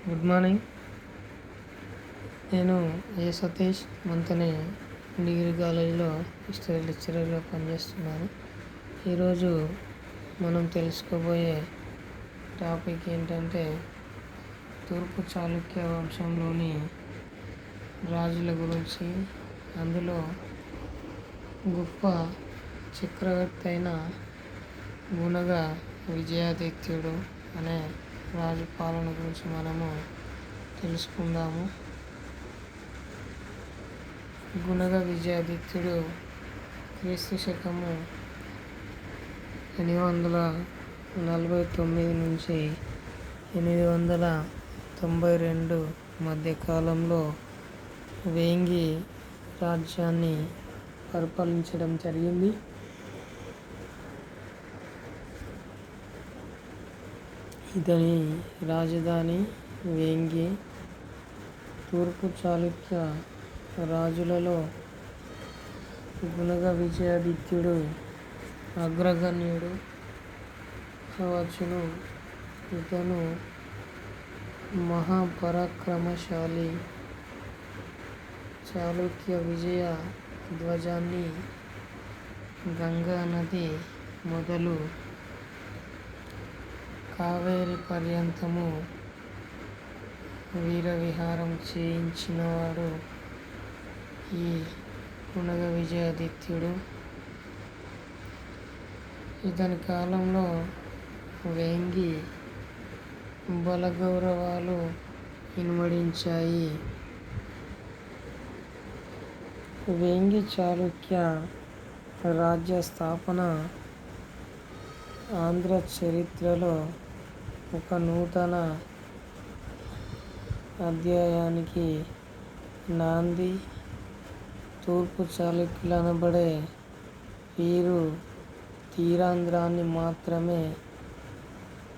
Good morning. నేను Satish Manthani degree కాలేజీలో history లెక్చరర్గా పనిచేస్తున్నాను. ఈరోజు మనం తెలుసుకోబోయే టాపిక్ ఏంటంటే తూర్పు చాళుక్య వంశంలోని రాజుల గురించి. అందులో గొప్ప చక్రవర్తి అయిన గుణగ విజయాదిత్యుడు అనే రాజు పాలన గురించి మనము తెలుసుకుందాము. గుణగ విజయాదిత్యుడు క్రీస్తు శకము 849 నుంచి 892 మధ్యకాలంలో వేంగి రాజ్యాన్ని పరిపాలించడం జరిగింది. ఇతని రాజధాని వేంగి. తూర్పు చాళుక్య రాజులలో గుణగ విజయాదిత్యుడు అగ్రగణ్యుడు కావచ్చును. ఇతను మహాపరాక్రమశాలి. చాళుక్య విజయ ధ్వజాన్ని గంగా నది మొదలు కావేరి పర్యంతము వీరవిహారం చేయించినవాడు ఈ గుణగ విజయాదిత్యుడు. ఇతని కాలంలో వేంగి బలగౌరవాలు ఇనుమడించాయి. వేంగి చాళుక్య రాజ్య స్థాపన ఆంధ్ర చరిత్రలో ఒక నూతన అధ్యాయానికి నాంది. తూర్పు చాళుక్యులు అనబడే వీరు తీరాంధ్రాన్ని మాత్రమే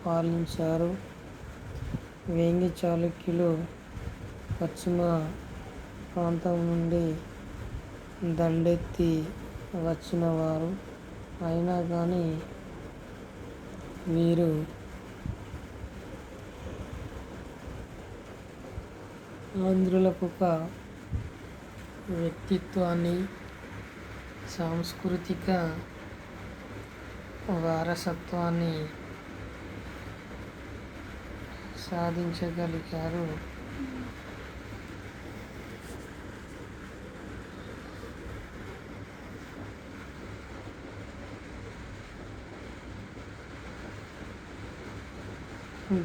పాలించారు. వేంగి చాళుక్యులు పశ్చిమ ప్రాంతం నుండి దండెత్తి వచ్చినవారు. అయినా కానీ వీరు ఆంధ్రులకు ఒక వ్యక్తిత్వాన్ని, సాంస్కృతిక వారసత్వాన్ని సాధించగలిగారు.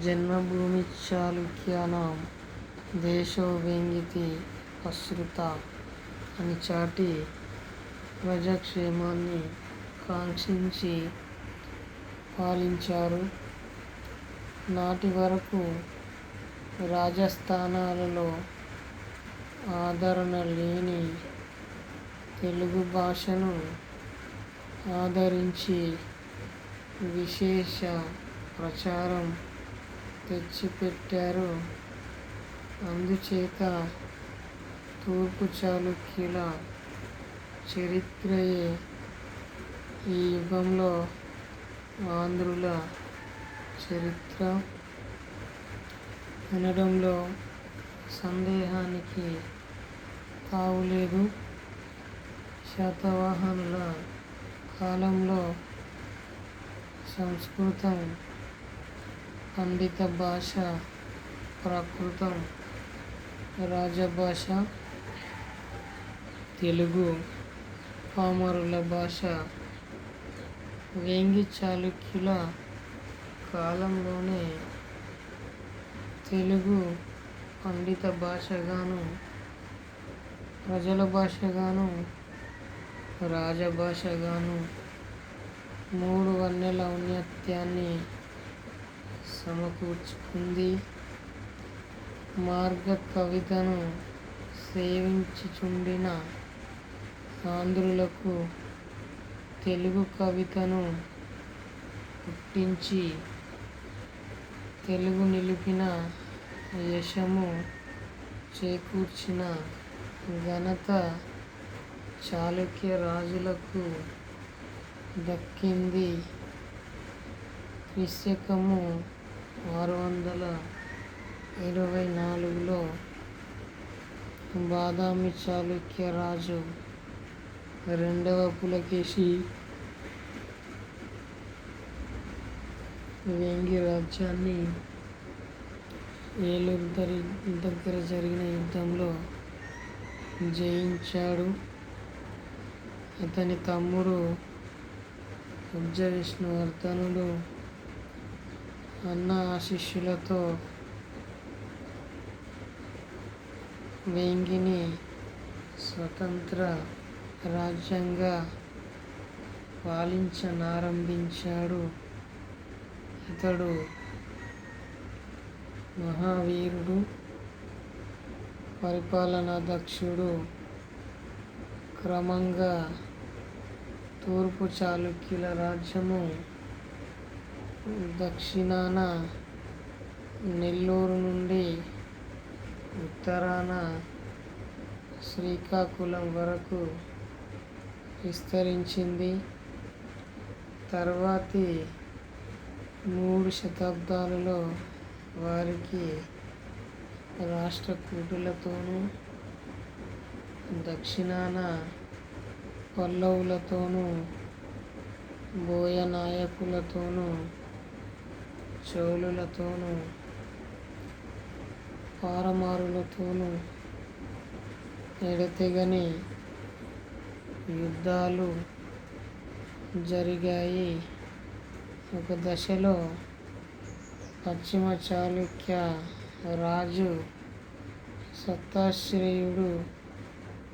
జన్మభూమి చాళుక్యానాం దేశో వేంగితి పశ్రుత అని చాటి ప్రజాక్షేమాన్ని కాంక్షించి పాలించారు. నాటి వరకు రాజస్థానాలలో ఆదరణ లేని తెలుగు భాషను ఆదరించి విశేష ప్రచారం తెచ్చిపెట్టారు. అందుచేత తూర్పు చాళుక్యుల చరిత్రయే ఈ యుగంలో ఆంధ్రుల చరిత్ర అనడంలో సందేహానికి తావులేదు. శాతవాహనుల కాలంలో సంస్కృతం పండిత భాష, ప్రాకృతం రాజభాష, తెలుగు పామరుల భాష. వేంగి చాళుక్యుల కాలంలోనే తెలుగు పండిత భాషగాను, ప్రజల భాషగాను, రాజభాషగాను మూడు వన్నెల ఔన్నత్యాన్ని సమకూర్చుకుంది. మార్గ కవితను సేవించుచుండిన ఆంధ్రులకు తెలుగు కవితను పుట్టించి తెలుగు నిలిపిన యశము చేకూర్చిన ఘనత చాళుక్య రాజులకు దక్కింది. క్రీస్తు శకము 620 బాదామి చాళుక్య రాజు రెండవ పులకేశి వేంగి రాజ్యాన్ని ఏలూరు దగ్గర జరిగిన యుద్ధంలో జయించాడు. అతని తమ్ముడు ఉజ్జ విష్ణువర్ధనుడు అన్న ఆశీస్సులతో వేంగిని స్వతంత్ర రాజ్యంగా పాలించనారంభించాడు. ఇతడు మహావీరుడు, పరిపాలనా దక్షుడు. క్రమంగా తూర్పు చాళుక్యుల రాజ్యము దక్షిణాన నెల్లూరు నుండి ఉత్తరాన శ్రీకాకుళం వరకు విస్తరించింది. తర్వాతి 3 శతాబ్దాలలో వారికి రాష్ట్రకూటులతోనూ దక్షిణాన పల్లవులతోనూ బోయ నాయకులతోనూ చోళులతోనూ పారమారులతోనూ ఎడతెగని యుద్ధాలు జరిగాయి. ఒక దశలో పశ్చిమ చాళుక్య రాజు సత్తాశ్రేయుడు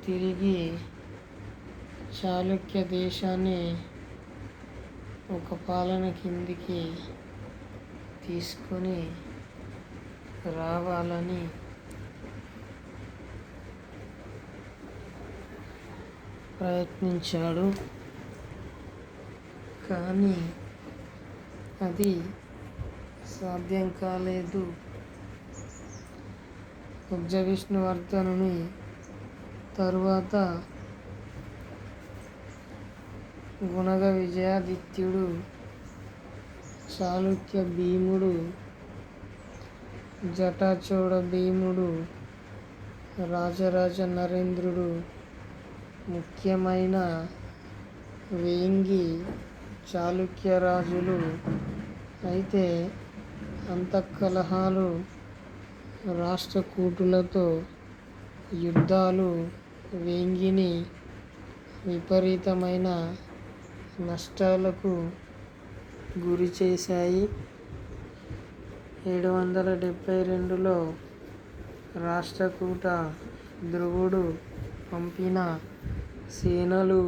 తిరిగి చాళుక్య దేశాన్ని ఒక పాలన కిందికి తీసుకొని రావాలని ప్రయత్నించాడు. కానీ అది సాధ్యం కాలేదు. ఉజ్జ విష్ణువర్ధనుని తరువాత గుణగ విజయాదిత్యుడు, చాళుక్య భీముడు, జటాచోళ భీముడు, రాజరాజ నరేంద్రుడు ముఖ్యమైన వేంగి చాళుక్య రాజులు. అయితే అంతఃకలహాలు, రాష్ట్రకూటులతో యుద్ధాలు వేంగిని విపరీతమైన నష్టాలకు గురి చేశాయి. 772లో రాష్ట్రకూట ధ్రువుడు పంపిన సేనలు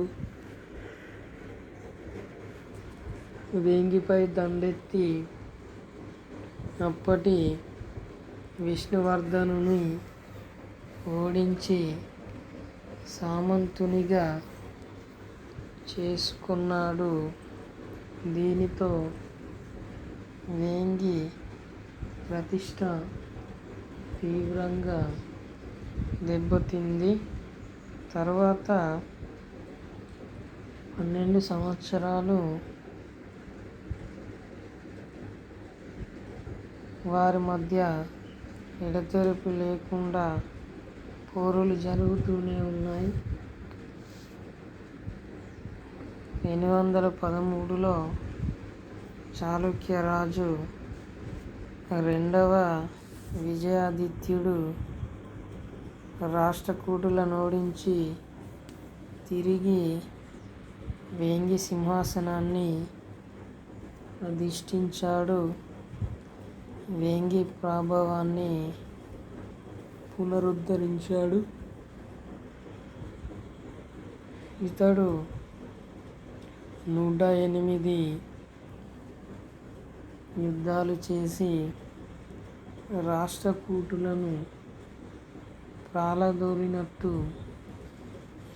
వేంగిపై దండెత్తి అప్పటి విష్ణువర్ధనుని ఓడించి సామంతునిగా చేసుకున్నాడు. దీనితో వేంగి ప్రతిష్ట తీవ్రంగా దెబ్బతింది. తర్వాత 12 సంవత్సరాలు వారి మధ్య ఎడతెరిపి లేకుండా పోరులు జరుగుతూనే ఉన్నాయి. 813లో చాళుక్య రాజు రెండవ విజయాదిత్యుడు రాష్ట్రకూటులను ఓడించి తిరిగి వేంగి సింహాసనాన్ని అధిష్ఠించాడు. వేంగి ప్రాభవాన్ని పునరుద్ధరించాడు. ఇతడు 108 యుద్ధాలు చేసి రాష్ట్రకూటులను ప్రాలదోలినట్టు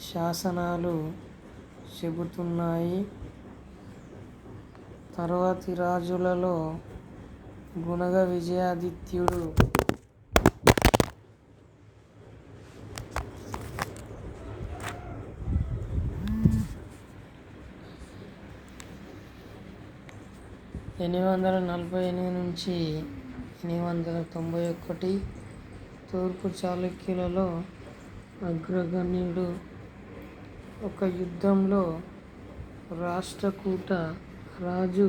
శాసనాలు చెబుతున్నాయి. తరువాతి రాజులలో గుణగ విజయాదిత్యుడు 848 నుంచి 891 తూర్పు చాళుక్యులలో అగ్రగణ్యుడు. ఒక యుద్ధంలో రాష్ట్రకూట రాజు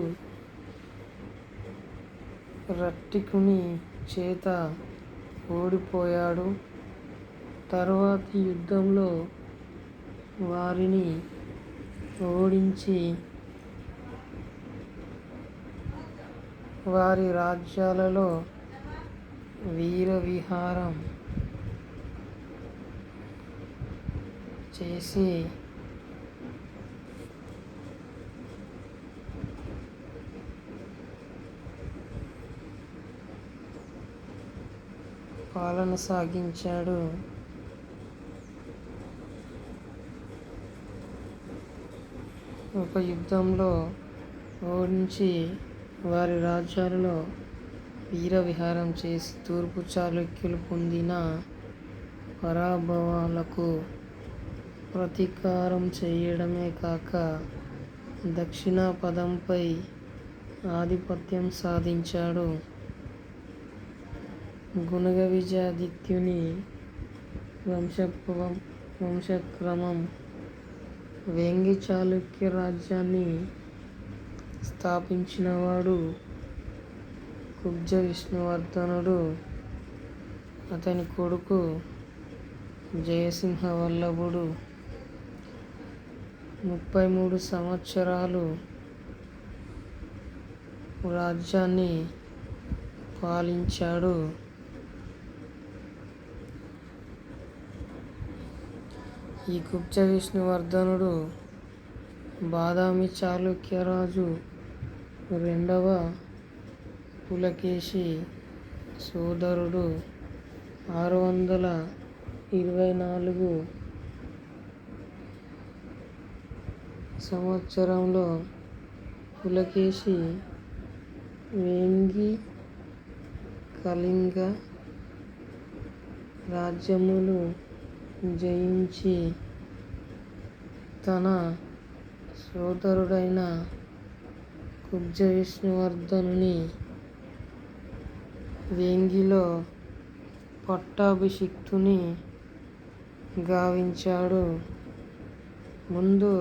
రట్టికుని చేత ఓడిపోయాడు. తరువాతి యుద్ధంలో వారిని ఓడించి వారి రాజ్యాలలో వీరవిహారం చేసి పాలన సాగించాడు. ఒక యుద్ధంలో ఓడించి వారి రాజ్యాలలో వీరవిహారం చేసి తూర్పు చాళుక్యులు పొందిన పరాభవాలకు ప్రతీకారం చేయడమే కాక దక్షిణాపథంపై ఆధిపత్యం సాధించాడు. గుణగ విజయాదిత్యుని వంశక్రమం వేంగి చాళుక్య రాజ్యాన్ని స్థాపించినవాడు కుబ్జ విష్ణువర్ధనుడు. అతని కొడుకు జయసింహ వల్లభుడు 33 సంవత్సరాలు రాజ్యాన్ని పాలించాడు. ఈ కుబ్జ విష్ణువర్ధనుడు బాదామి చాళుక్యరాజు రెండవ పులకేశి సోదరుడు. 624 సంవత్సరంలో పులకేశి వేంగి కళింగ రాజ్యములు జయించి తన సోదరుడైన కుబ్జ విష్ణువర్ధనుని వేంగిలో పట్టాభిషిక్తుని గావించాడు. ముందు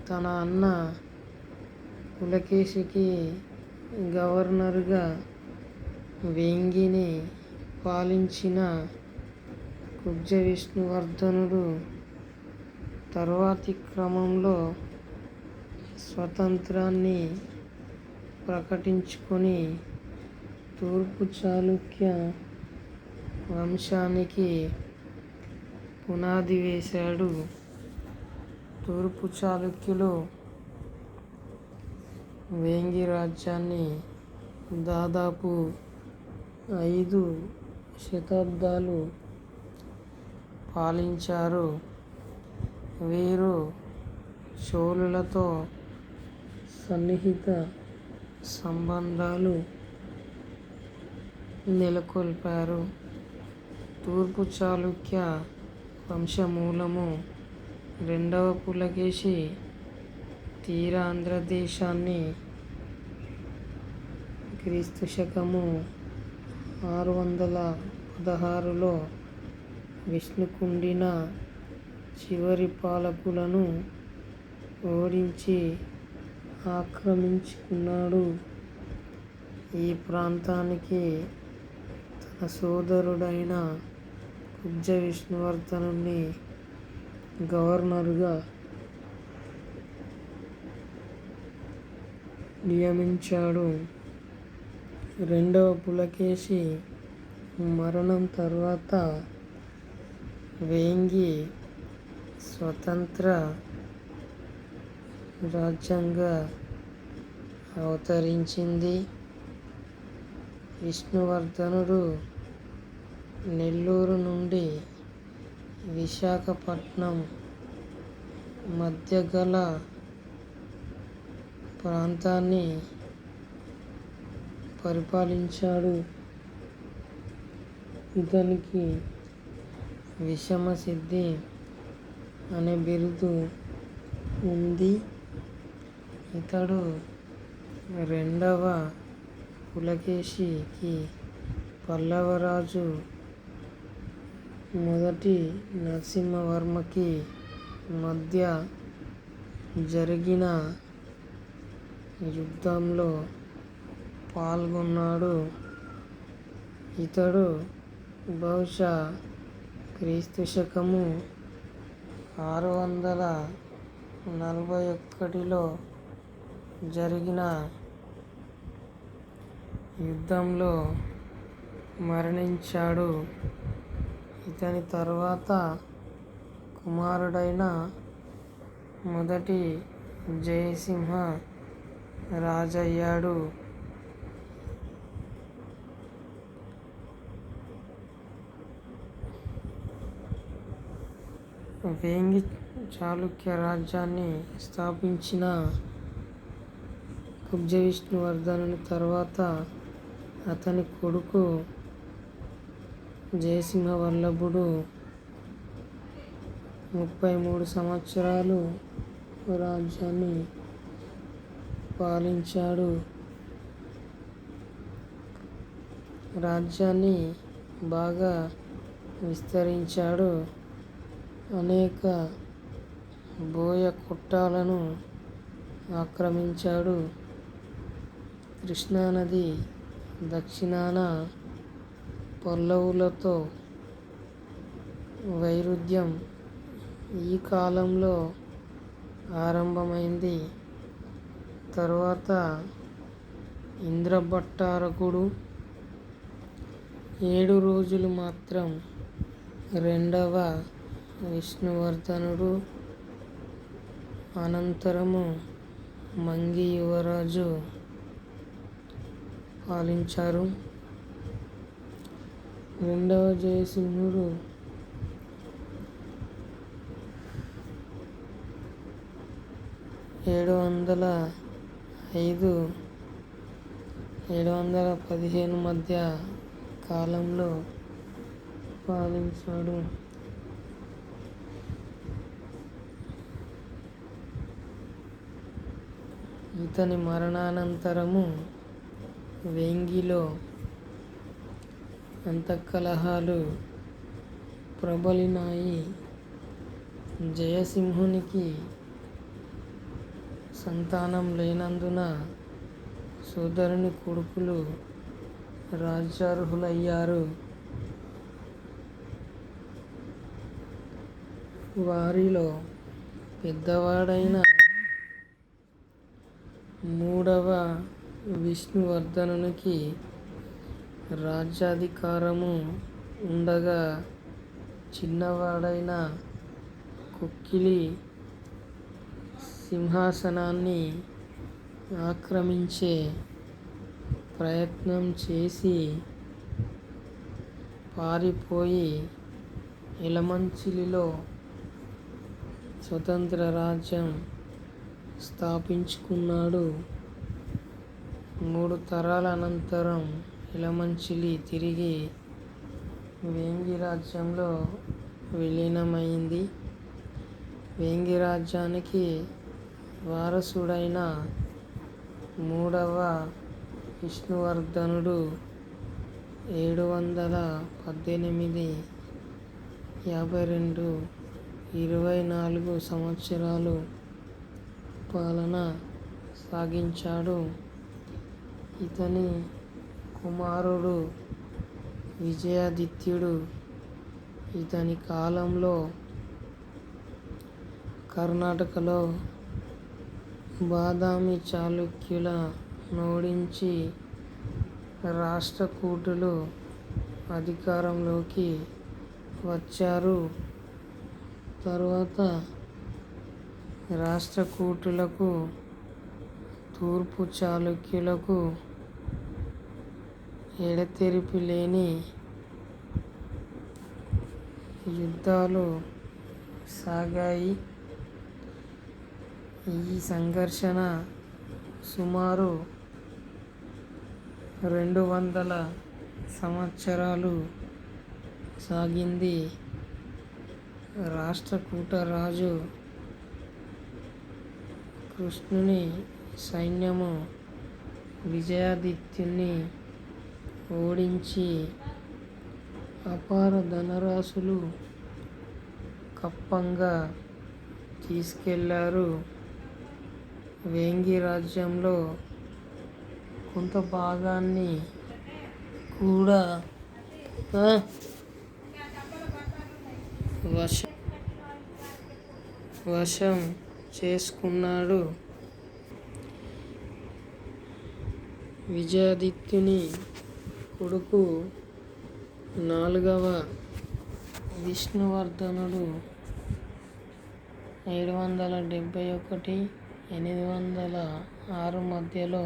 తన అన్న పులకేశికి గవర్నర్గా వేంగిని పాలించిన కుబ్జ విష్ణువర్ధనుడు తరువాతి క్రమంలో స్వతంత్రాన్ని ప్రకటించుకొని తూర్పు చాళుక్య వంశానికి పునాది వేశాడు. తూర్పు చాళుక్యులు వేంగి రాజ్యాన్ని దాదాపు 5 శతాబ్దాలు పాలించారు. వీరు చోళులతో సన్నిహిత సంబంధాలు నెలకొల్పారు. తూర్పు చాళుక్య వంశమూలము రెండవ పులకేశి ఆంధ్రదేశాన్ని క్రీస్తుశకము 616లో విష్ణుకుండిన చివరి పాలకులను ఓడించి ఆక్రమించుకున్నాడు. ఈ ప్రాంతానికి తన సోదరుడైన కుబ్జ విష్ణువర్ధనుని గవర్నరుగా నియమించాడు. రెండవ పులకేశి మరణం తర్వాత వేంగి స్వతంత్ర రాజ్యంగా అవతరించింది. విష్ణువర్ధనుడు నెల్లూరు నుండి విశాఖపట్నం మధ్య గల ప్రాంతాన్ని పరిపాలించాడు. ఇతనికి విషమసిద్ధి అనే బిరుదు ఉంది. ఇతడు రెండవ పులకేశికి పల్లవరాజు మొదటి నరసింహవర్మకి మధ్య జరిగిన యుద్ధంలో పాల్గొన్నాడు. ఇతడు బహుశా క్రీస్తుశకము 641లో జరిగిన యుద్ధంలో మరణించాడు. ఇతని తరువాత కుమారుడైన మొదటి జయసింహ రాజయ్యాడు. వేంగి చాళుక్య రాజ్యాన్ని స్థాపించిన కుబ్జ విష్ణువర్ధనుని తర్వాత అతని కొడుకు జయసింహ వల్లభుడు 33 సంవత్సరాలు రాజ్యాన్ని పాలించాడు. రాజ్యాన్ని బాగా విస్తరించాడు. అనేక బోయ కొట్టాలను ఆక్రమించాడు. కృష్ణానది దక్షిణాన పల్లవులతో వైరుధ్యం ఈ కాలంలో ఆరంభమైంది. తరువాత ఇంద్రభట్టారకుడు 7 రోజులు మాత్రం రెండవ విష్ణువర్ధనుడు, అనంతరము మంగి యువరాజు పాలించారు. రెండవ జయసింహుడు 705-715 మధ్య కాలంలో పాలించాడు. ఇతని మరణానంతరము వేంగిలో అంతఃకలహాలు ప్రబలినాయి. జయసింహునికి సంతానం లేనందున సోదరుని కొడుకులు రాజ్యార్హులయ్యారు. వారిలో పెద్దవాడైన మూడవ విష్ణువర్ధనునికి రాజ్యాధికారము ఉండగా, చిన్నవాడైన కొక్కిలి సింహాసనాన్ని ఆక్రమించే ప్రయత్నం చేసి పారిపోయి ఎలమంచిలిలో స్వతంత్ర రాజ్యం స్థాపించుకున్నాడు. 3 తరాల అనంతరం ఎలమంచిలి తిరిగి వేంగి రాజ్యంలో విలీనమైంది. వేంగి రాజ్యానికి వారసుడైన మూడవ విష్ణువర్ధనుడు 718-52-24 సంవత్సరాలు పాలన సాగించాడు. ఇతని కుమారుడు విజయాదిత్యుడు. ఇతని కాలంలో కర్ణాటకలో బాదామి చాళుక్యుల ఓడించి రాష్ట్రకూటులు అధికారంలోకి వచ్చారు. తరువాత రాష్ట్రకూటులకు తూర్పు చాళుక్యులకు ఎడతెరిపి లేని యుద్ధాలు సాగాయి. ఈ సంఘర్షణ సుమారు 200 సంవత్సరాలు సాగింది. రాష్ట్రకూట రాజు కృష్ణుని సైన్యము విజయాదిత్యుని ఓడించి అపార ధనరాశులు కప్పంగా తీసుకెళ్లారు. వేంగి రాజ్యంలో కొంత భాగాన్ని కూడా వశం చేసుకున్నాడు. విజయాదిత్యుని కొడుకు 4వ విష్ణువర్ధనుడు 771-806 మధ్యలో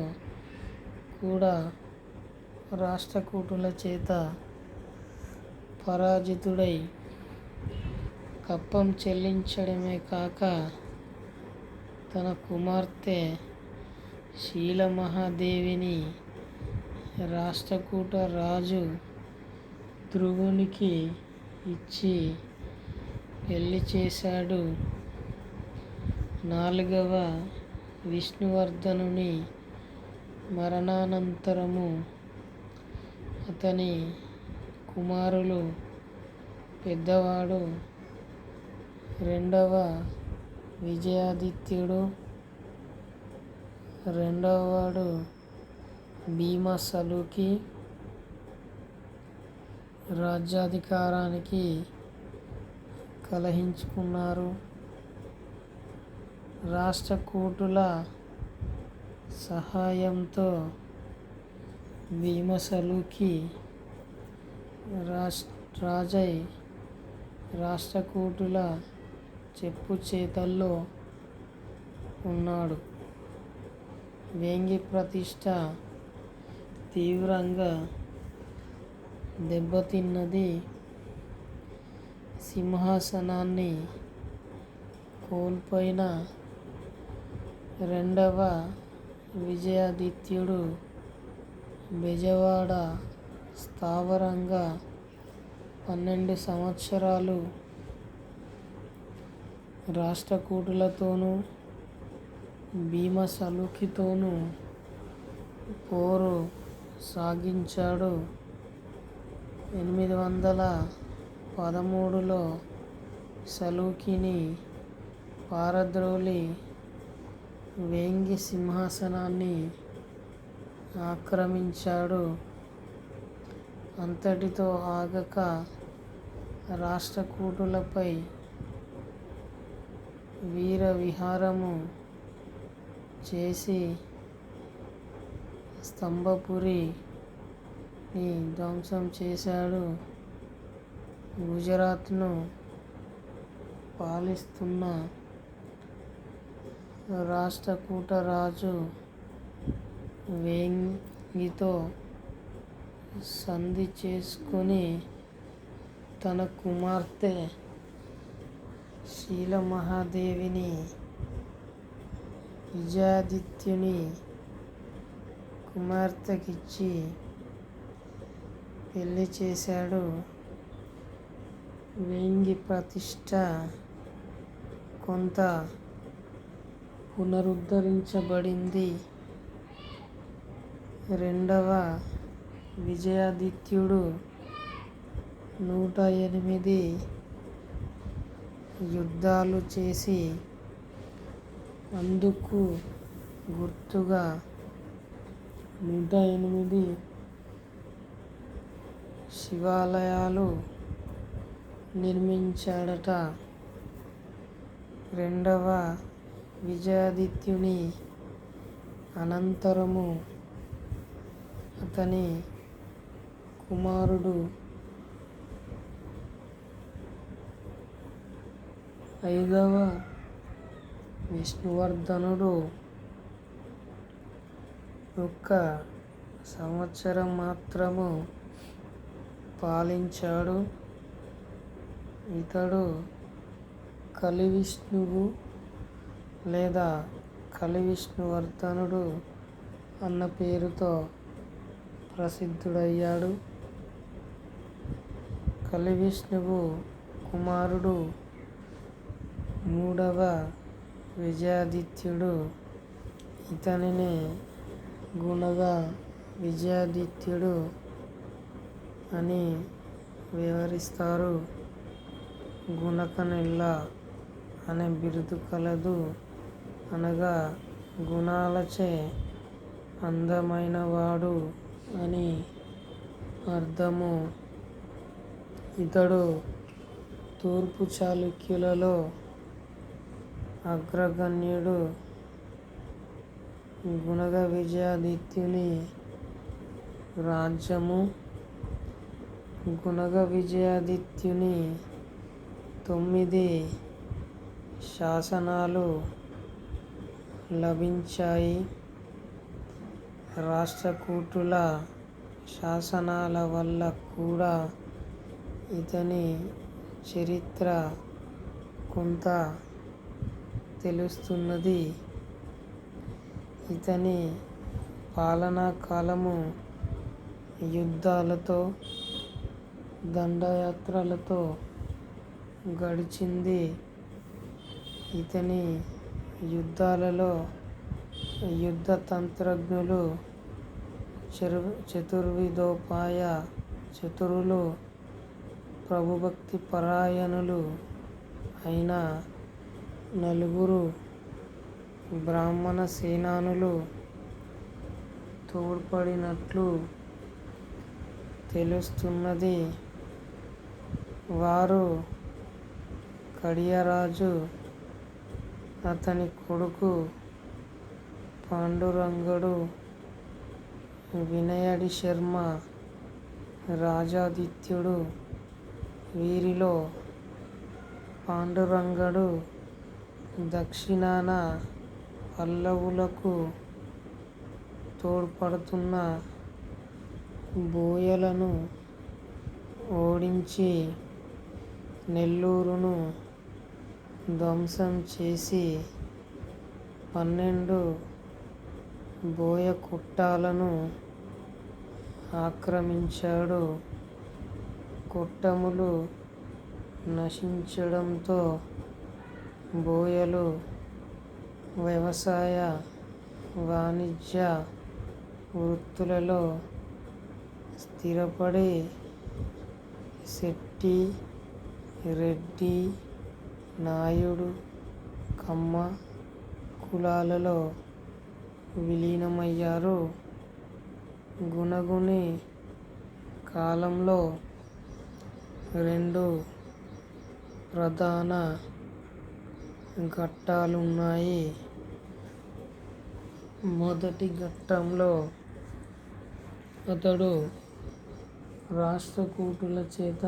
కూడా రాష్ట్రకూటుల చేత పరాజితుడై కప్పం చెల్లించడమే కాక తన కుమార్తె శీలమహాదేవిని రాష్ట్రకూట రాజు ధ్రువునికి ఇచ్చి పెళ్లి చేశాడు. 4వ విష్ణువర్ధనుని మరణానంతరము అతని కుమారులు పెద్దవాడు 2వ విజయాదిత్యుడు, రెండవవాడు భీమసలుకి రాజ్యాధికారానికి కలహించుకున్నారు. రాష్ట్రకూటుల సహాయంతో భీమసలుకి రాజై రాష్ట్రకూటుల చెప్పు చేతల్లో ఉన్నాడు. వేంగి ప్రతిష్ట తీవ్రంగా దెబ్బతిన్నది. సింహాసనాన్ని కోల్పోయిన 2వ విజయాదిత్యుడు బెజవాడ స్థావరంగా 12 సంవత్సరాలు రాష్ట్రకూటులతోనూ భీమసలుకితోనూ పోరు సాగించాడు. 813లో సలుకిని పారద్రోలి వేంగి సింహాసనాన్ని ఆక్రమించాడు. అంతటితో ఆగక రాష్ట్రకూటులపై వీరవిహారము చేసి స్తంభపురిని ధ్వంసం చేశాడు. గుజరాత్ను పాలిస్తున్న రాష్ట్రకూట రాజు వేంగితో సంధి చేసుకుని తన కుమార్తె శీలమహాదేవిని విజయాదిత్యుని కుమార్తెకిచ్చి పెళ్లి చేశాడు. వేంగి ప్రతిష్ట కొంత పునరుద్ధరించబడింది. 2వ విజయాదిత్యుడు 108 యుద్ధాలు చేసి అందుకు గుర్తుగా 108 శివాలయాలు నిర్మించాడట. 2వ విజయాదిత్యుని అనంతరము అతని కుమారుడు 5వ విష్ణువర్ధనుడు 1 సంవత్సరం మాత్రము పాలించాడు. ఇతడు కలివిష్ణువు లేదా కలివిష్ణువర్ధనుడు అన్న పేరుతో ప్రసిద్ధుడయ్యాడు. కలివిష్ణువు కుమారుడు 3వ విజయాదిత్యుడు. ఇతనినే గుణగ విజయాదిత్యుడు అని వ్యవహరిస్తారు. గుణకనెల్ల అనే బిరుదు కలదు, అనగా గుణాలచే అందమైనవాడు అని అర్థము. ఇతడు తూర్పు చాళుక్యులలో అగ్రగణ్యుడు. గుణగ విజయాదిత్యుని రాజ్యము. గుణగ విజయాదిత్యుని 9 శాసనాలు లభించాయి. రాష్ట్రకూటుల శాసనాల వల్ల కూడా ఇతని చరిత్ర కొంత తెలుస్తున్నది. ఇతని పాలనా కాలము యుద్ధాలతో, దండయాత్రలతో గడిచింది. ఇతని యుద్ధాలలో యుద్ధ తంత్రజ్ఞులు, చతుర్విధోపాయ చతురులు, ప్రభుభక్తి పరాయణులు అయిన 4 బ్రాహ్మణ సేనానులు తోడ్పడినట్లు తెలుస్తున్నది. వారు కడియరాజు, అతని కొడుకు పాండురంగడు, వినయడి శర్మ, రాజాదిత్యుడు. వీరిలో పాండురంగడు దక్షిణాన పల్లవులకు తోడ్పడుతున్న బోయలను ఓడించి నెల్లూరును ధ్వంసం చేసి 12 బోయ కొట్టాలను ఆక్రమించాడు. కొట్టములు నశించడంతో బోయలు వ్యవసాయ, వాణిజ్య వృత్తులలో స్థిరపడి శెట్టి, రెడ్డి, నాయుడు, కమ్మ కులాలలో విలీనమయ్యారు. గుణగుని కాలంలో 2 ప్రధాన ఘట్టాలున్నాయి. మొదటి ఘట్టంలో అతడు రాష్ట్రకూటుల చేత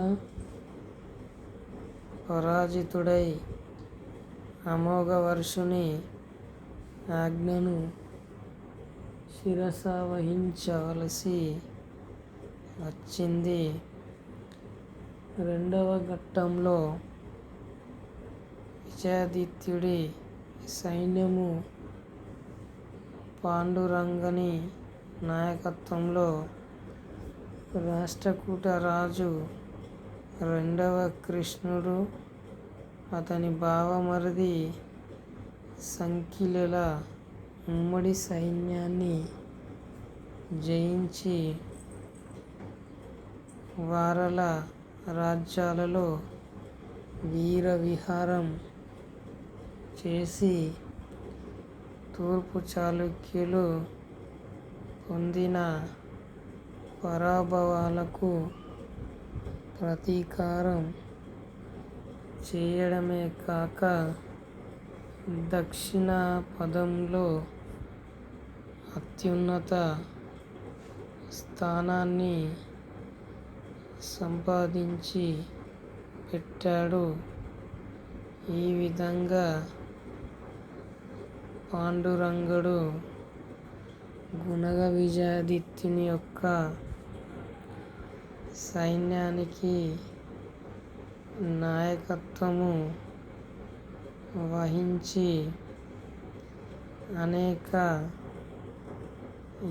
పరాజితుడై అమోఘవర్షుని ఆజ్ఞను శిరసావహించవలసి వచ్చింది. రెండవ ఘట్టంలో విజయాదిత్యుడి సైన్యము పాండురంగని నాయకత్వంలో రాష్ట్రకూట రాజు 2వ కృష్ణుడు, అతని బావమరిది సంకిలెల ఉమ్మడి సైన్యాన్ని జయించి వారల రాజ్యాలలో వీరవిహారం చేసి తూర్పు చాళుక్యులు పొందిన పరాభవాలకు ప్రతీకారం చేయడమే కాక దక్షిణ పదంలో అత్యున్నత స్థానాన్ని సంపాదించి పెట్టాడు. ఈ విధంగా పాండురంగడు గుణగ విజయాదిత్యుని యొక్క సైన్యానికి నాయకత్వము వహించి అనేక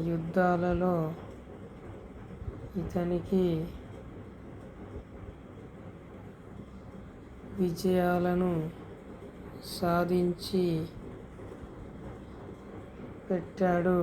యుద్ధాలలో ఇతనికి విజయాలను సాధించి పెట్టాడు.